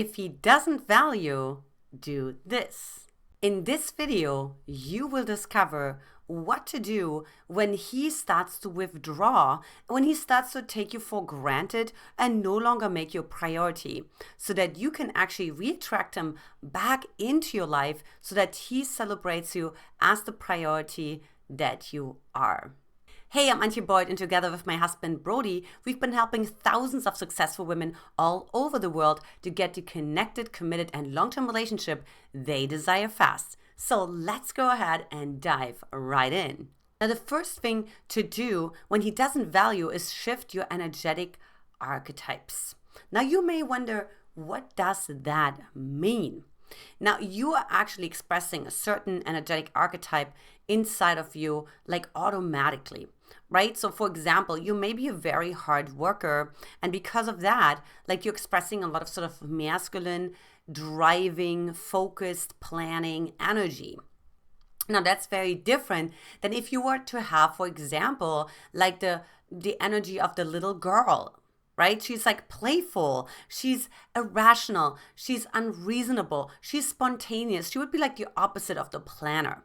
If he doesn't value, do this. In this video, you will discover what to do when he starts to withdraw, when he starts to take you for granted and no longer make you a priority, so that you can actually reattract him back into your life so that he celebrates you as the priority that you are. Hey, I'm Antia Boyd, and together with my husband Brody, we've been helping thousands of successful women all over the world to get the connected, committed, and long-term relationship they desire fast. So let's go ahead and dive right in. Now, the first thing to do when he doesn't value is shift your energetic archetypes. Now, you may wonder, what does that mean? Now, you are actually expressing a certain energetic archetype inside of you, like automatically, right? So for example, you may be a very hard worker, and because of that, like you're expressing a lot of sort of masculine, driving, focused, planning energy. Now, that's very different than if you were to have, for example, like the energy of the little girl, right? She's like playful, she's irrational, she's unreasonable, she's spontaneous. She would be like the opposite of the planner.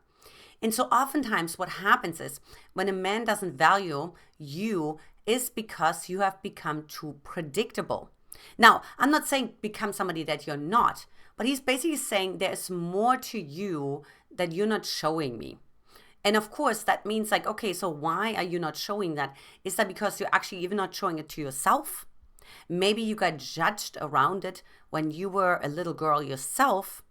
And so oftentimes what happens is when a man doesn't value you is because you have become too predictable. Now, I'm not saying become somebody that you're not, but he's basically saying there's more to you that you're not showing me. And of course, that means like, okay, so why are you not showing that? Is that because you're actually even not showing it to yourself? Maybe you got judged around it when you were a little girl yourself.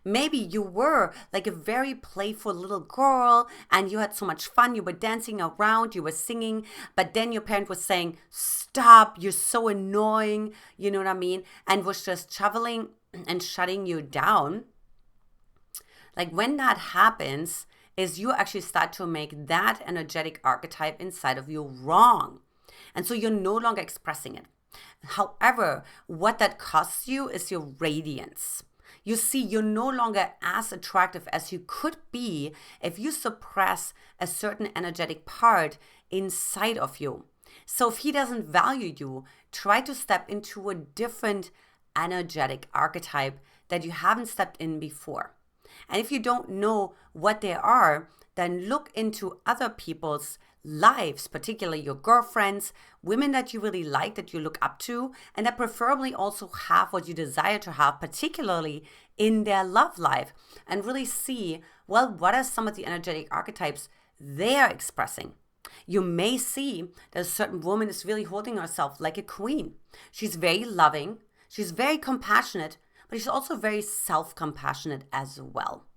Maybe you were like a very playful little girl and you had so much fun. You were dancing around, you were singing, but then your parent was saying, stop, you're so annoying, you know what I mean? And was just shoveling and shutting you down. Like when that happens is you actually start to make that energetic archetype inside of you wrong. And so you're no longer expressing it. However, what that costs you is your radiance. You see, you're no longer as attractive as you could be if you suppress a certain energetic part inside of you. So if he doesn't value you, try to step into a different energetic archetype that you haven't stepped in before. And if you don't know what they are, then look into other people's lives, particularly your girlfriends, women that you really like, that you look up to, and that preferably also have what you desire to have, particularly in their love life, and really see, well, what are some of the energetic archetypes they are expressing. You may see that a certain woman is really holding herself like a queen. She's very loving, she's very compassionate, but she's also very self-compassionate as well,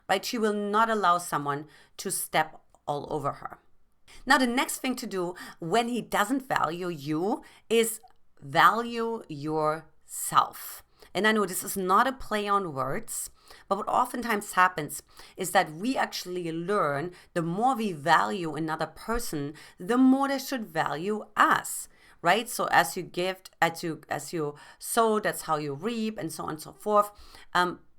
right? She will not allow someone to step all over her. Now, the next thing to do when he doesn't value you is value yourself. And I know this is not a play on words, but what oftentimes happens is that we actually learn the more we value another person, the more they should value us, right? So as you give, as you sow, that's how you reap, and so on and so forth.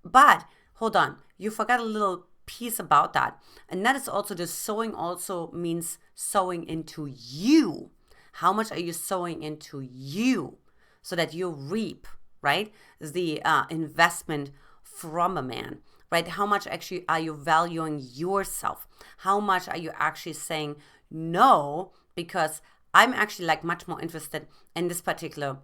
But hold on, you forgot a little piece about that, and that is also the sowing also means sowing into you. How much are you sowing into you so that you reap, right? The investment from a man, right? How much actually are you valuing yourself? How much are you actually saying no, because I'm actually like much more interested in this particular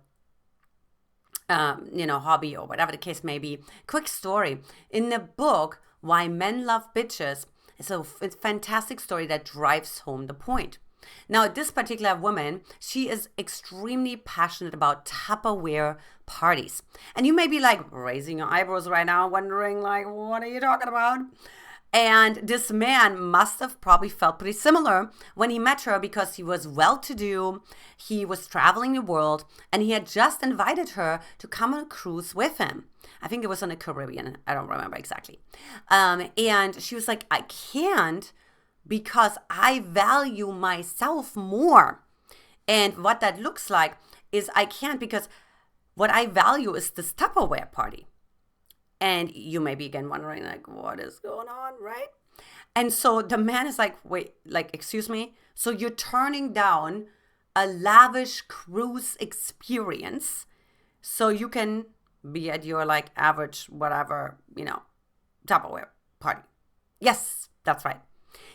hobby or whatever the case may be. Quick story. In the book, Why Men Love Bitches, it's a fantastic story that drives home the point. Now, this particular woman, she is extremely passionate about Tupperware parties. And you may be like raising your eyebrows right now, wondering like, what are you talking about? And this man must have probably felt pretty similar when he met her, because he was well-to-do, he was traveling the world, and he had just invited her to come on a cruise with him. I think it was on the Caribbean. I don't remember exactly. And she was like, I can't because I value myself more. And what that looks like is I can't because what I value is this Tupperware party. And you may be again wondering, like, what is going on, right? And so the man is like, wait, like, excuse me? So you're turning down a lavish cruise experience so you can be at your like average, whatever, Tupperware party. Yes, that's right.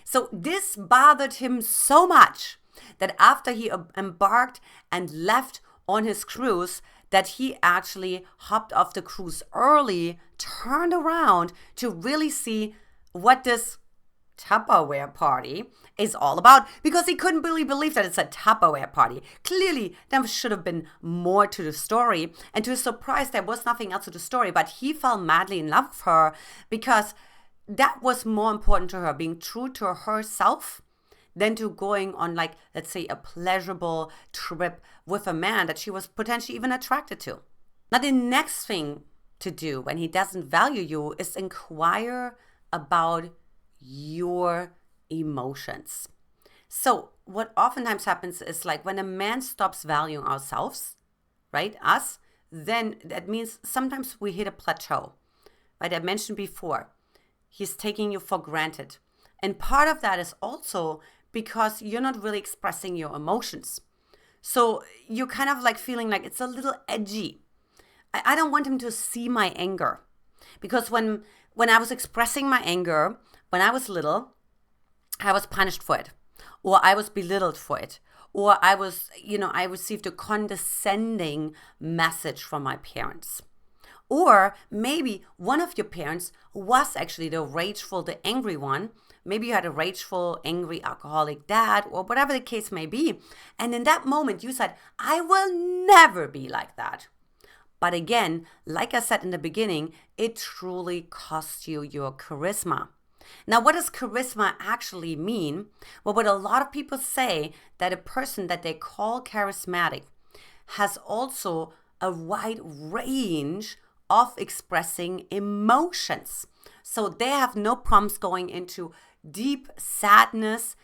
So this bothered him so much that after he embarked and left on his cruise, that he actually hopped off the cruise early, turned around to really see what this Tupperware party is all about, because he couldn't really believe that it's a Tupperware party. Clearly, there should have been more to the story, and to his surprise, there was nothing else to the story, but he fell madly in love with her because that was more important to her, being true to herself than to going on, like, let's say, a pleasurable trip with a man that she was potentially even attracted to. Now, the next thing to do when he doesn't value you is inquire about your emotions. So what oftentimes happens is, like, when a man stops valuing ourselves, right, us, then that means sometimes we hit a plateau, right? I mentioned before, he's taking you for granted. And part of that is also because you're not really expressing your emotions. So you're kind of like feeling like it's a little edgy. I don't want him to see my anger. Because when I was expressing my anger, when I was little, I was punished for it. Or I was belittled for it. Or I received a condescending message from my parents. Or maybe one of your parents was actually the rageful, the angry one. Maybe you had a rageful, angry, alcoholic dad, or whatever the case may be. And in that moment, you said, I will never be like that. But again, like I said in the beginning, it truly costs you your charisma. Now, what does charisma actually mean? Well, what a lot of people say, that a person that they call charismatic has also a wide range of expressing emotions. So they have no problems going into deep sadness,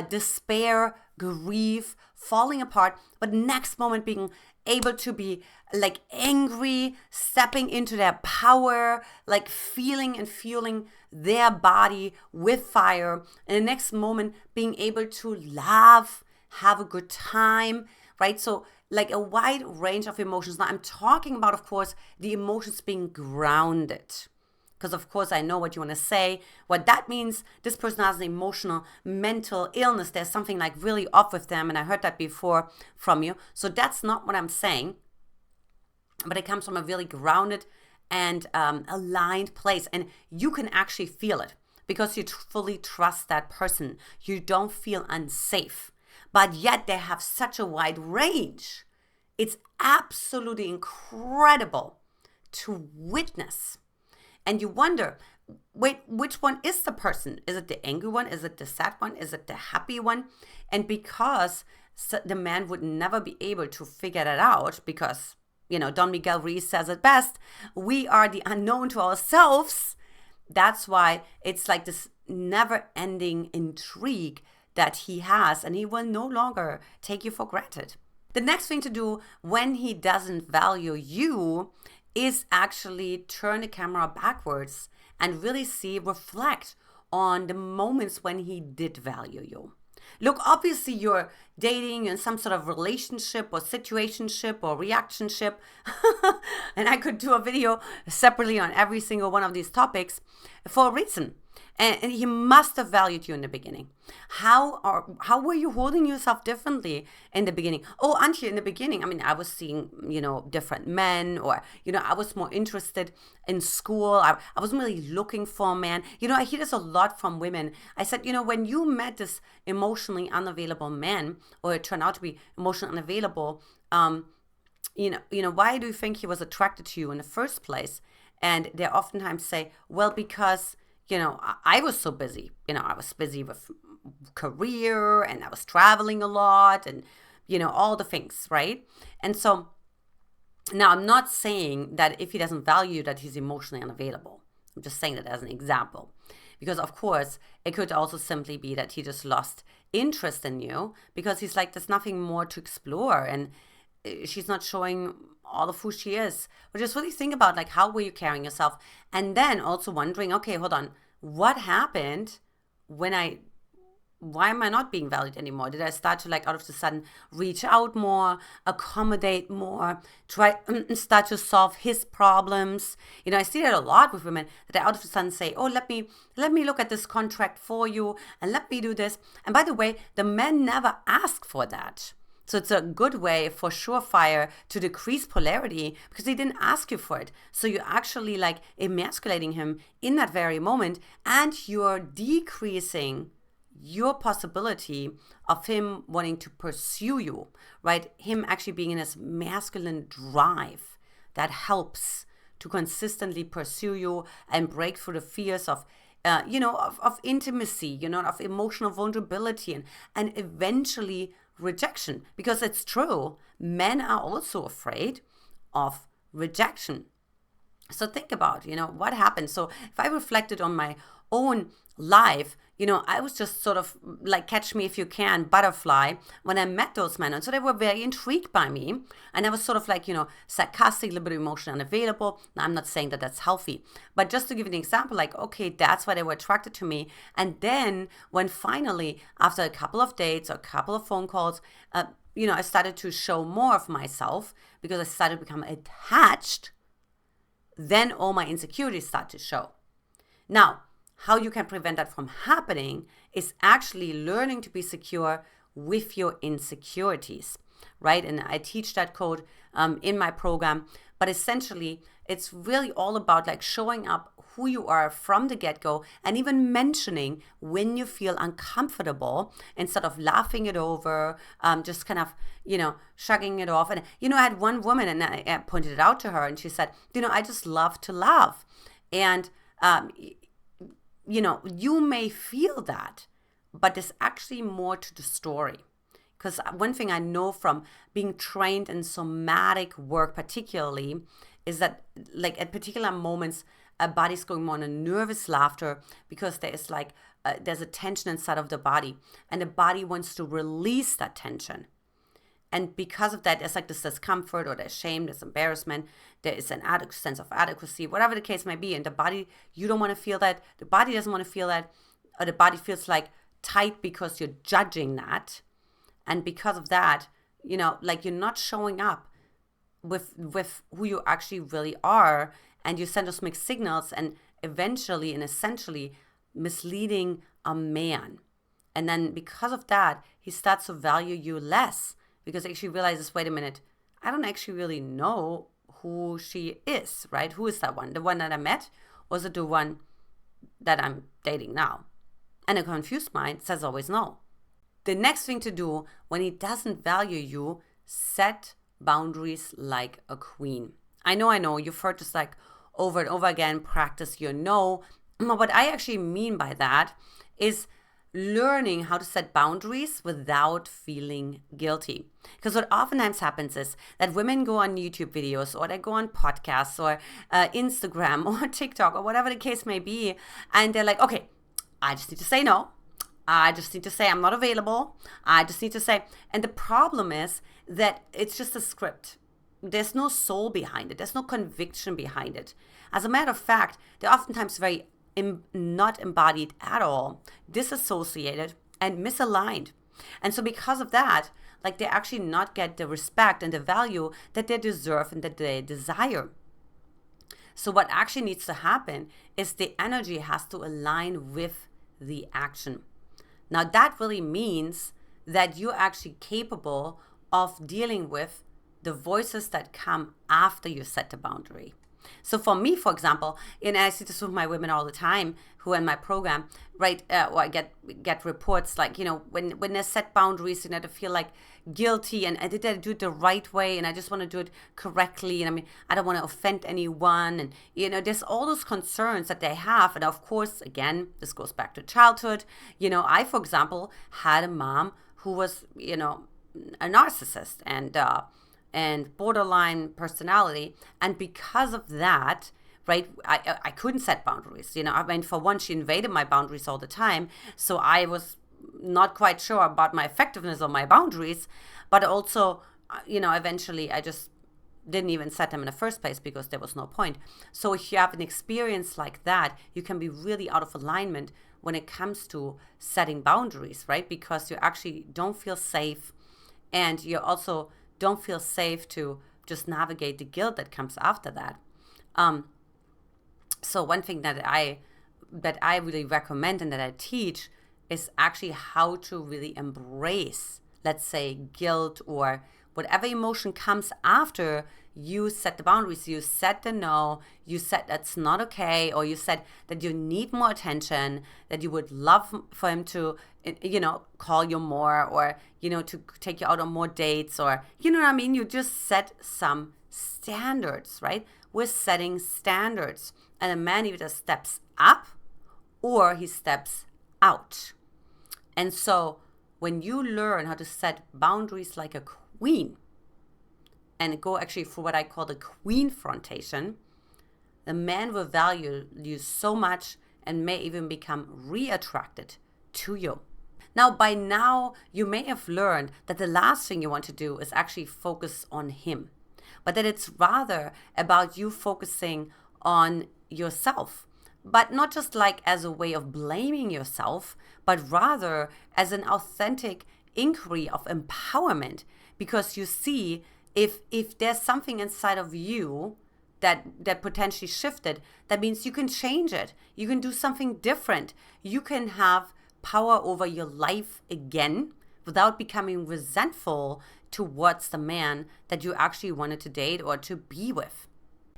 despair, grief, falling apart, but next moment being able to be like angry, stepping into their power, like feeling and fueling their body with fire, and the next moment being able to laugh, have a good time, right? So like a wide range of emotions. Now I'm talking about, of course, the emotions being grounded. Because, of course, I know what you want to say. What that means, this person has an emotional, mental illness. There's something like really off with them. And I heard that before from you. So that's not what I'm saying. But it comes from a really grounded and aligned place. And you can actually feel it because you fully trust that person. You don't feel unsafe. But yet they have such a wide range. It's absolutely incredible to witness. And you wonder, wait, which one is the person? Is it the angry one? Is it the sad one? Is it the happy one? And because the man would never be able to figure that out, because, Don Miguel Ruiz says it best, we are the unknown to ourselves. That's why it's like this never-ending intrigue that he has, and he will no longer take you for granted. The next thing to do when he doesn't value you is actually turn the camera backwards and really reflect on the moments when he did value you. Look, obviously you're dating in some sort of relationship or situationship or reactionship. And I could do a video separately on every single one of these topics for a reason. And he must have valued you in the beginning. How were you holding yourself differently in the beginning? Oh, Antia, in the beginning, I was seeing, different men, or, I was more interested in school. I wasn't really looking for a man. I hear this a lot from women. I said, when you met this emotionally unavailable man, or it turned out to be emotionally unavailable, why do you think he was attracted to you in the first place? And they oftentimes say, well, because I was so busy. I was busy with career, and I was traveling a lot, and, all the things, right? And so now I'm not saying that if he doesn't value that he's emotionally unavailable. I'm just saying that as an example. Because, of course, it could also simply be that he just lost interest in you because he's like, there's nothing more to explore, and she's not showing all of who she is. But just really think about, like, how were you carrying yourself? And then also wondering, okay, hold on, what happened when I why am I not being valued anymore? Did I start to like out of the sudden reach out more, accommodate more, try start to solve his problems? You know, I see that a lot with women, that they out of the sudden say, oh, let me look at this contract for you and let me do this. And by the way, the men never ask for that. So it's a good way for surefire to decrease polarity because he didn't ask you for it. So you're actually like emasculating him in that very moment, and you're decreasing your possibility of him wanting to pursue you, right? Him actually being in his masculine drive that helps to consistently pursue you and break through the fears of of intimacy, of emotional vulnerability and eventually rejection. Because it's true, men are also afraid of rejection. So think about, what happened. So if I reflected on my own life, I was just sort of like catch me if you can butterfly when I met those men. And so they were very intrigued by me. And I was sort of like, sarcastic, a little bit emotionally unavailable. Now, I'm not saying that that's healthy, but just to give you an example, like, okay, that's why they were attracted to me. And then when finally, after a couple of dates or a couple of phone calls, I started to show more of myself because I started to become attached, then all my insecurities start to show. Now, how you can prevent that from happening is actually learning to be secure with your insecurities, right? And I teach that code in my program. But essentially, it's really all about like showing up who you are from the get-go and even mentioning when you feel uncomfortable instead of laughing it over, just kind of, shrugging it off. And, I had one woman and I pointed it out to her and she said, I just love to laugh. And, you may feel that, but there's actually more to the story. Because one thing I know from being trained in somatic work particularly is that like at particular moments, a body's going more on a nervous laughter because there's a tension inside of the body and the body wants to release that tension. And because of that, there's like this discomfort or there's shame, there's embarrassment, there is an sense of adequacy, whatever the case may be. And the body, you don't want to feel that. The body doesn't want to feel that. Or the body feels like tight because you're judging that. And because of that, like you're not showing up with who you actually really are. And you send those mixed signals and eventually and essentially misleading a man. And then because of that, he starts to value you less. Because he actually realizes, wait a minute, I don't actually really know who she is, right? Who is that one? The one that I met? Or is it the one that I'm dating now? And a confused mind says always no. The next thing to do when he doesn't value you, set boundaries like a queen. I know, you've heard this like over and over again, practice your no. But what I actually mean by that is learning how to set boundaries without feeling guilty. Because what oftentimes happens is that women go on YouTube videos or they go on podcasts or Instagram or TikTok or whatever the case may be. And they're like, okay, I just need to say no. I just need to say I'm not available. I just need to say. And the problem is that it's just a script. There's no soul behind it. There's no conviction behind it. As a matter of fact, they're oftentimes very not embodied at all, disassociated, and misaligned. And so because of that, like they actually not get the respect and the value that they deserve and that they desire. So what actually needs to happen is the energy has to align with the action. Now that really means that you're actually capable of dealing with the voices that come after you set the boundary. So for me, for example, and I see this with my women all the time who are in my program, right? Or I get reports like, when they set boundaries, they feel like guilty and did I do it the right way? And I just want to do it correctly. And I don't want to offend anyone. And, there's all those concerns that they have. And of course, again, this goes back to childhood. I, for example, had a mom who was, a narcissist and borderline personality. And because of that, right, I couldn't set boundaries. For one, she invaded my boundaries all the time. So I was not quite sure about my effectiveness of my boundaries. But also, eventually I just didn't even set them in the first place because there was no point. So if you have an experience like that, you can be really out of alignment when it comes to setting boundaries, right? Because you actually don't feel safe, and you also don't feel safe to just navigate the guilt that comes after that. So one thing that I really recommend and that I teach is actually how to really embrace, let's say, guilt or whatever emotion comes after you set the boundaries. You set the no, you said that's not okay, or you said that you need more attention, that you would love for him to, call you more, or, to take you out on more dates, or, you know what I mean? You just set some standards, right? We're setting standards. And a man either steps up or he steps out. And so when you learn how to set boundaries like a queen and go actually for what I call the queen frontation, the man will value you so much and may even become re-attracted to you. Now, by now, you may have learned that the last thing you want to do is actually focus on him, but that it's rather about you focusing on yourself, but not just like as a way of blaming yourself, but rather as an authentic inquiry of empowerment, because you see if there's something inside of you that potentially shifted, that means you can change it. You can do something different. You can have power over your life again without becoming resentful towards the man that you actually wanted to date or to be with.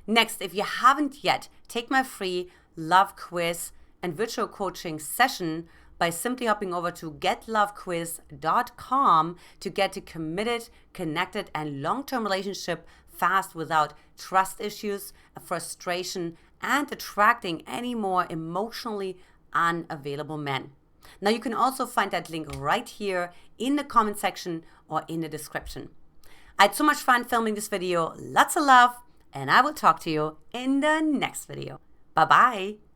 Next, if you haven't yet, take my free love quiz and virtual coaching session by simply hopping over to getlovequiz.com to get a committed, connected, and long-term relationship fast without trust issues, frustration, and attracting any more emotionally unavailable men. Now, you can also find that link right here in the comment section or in the description. I had so much fun filming this video. Lots of love. And I will talk to you in the next video. Bye-bye.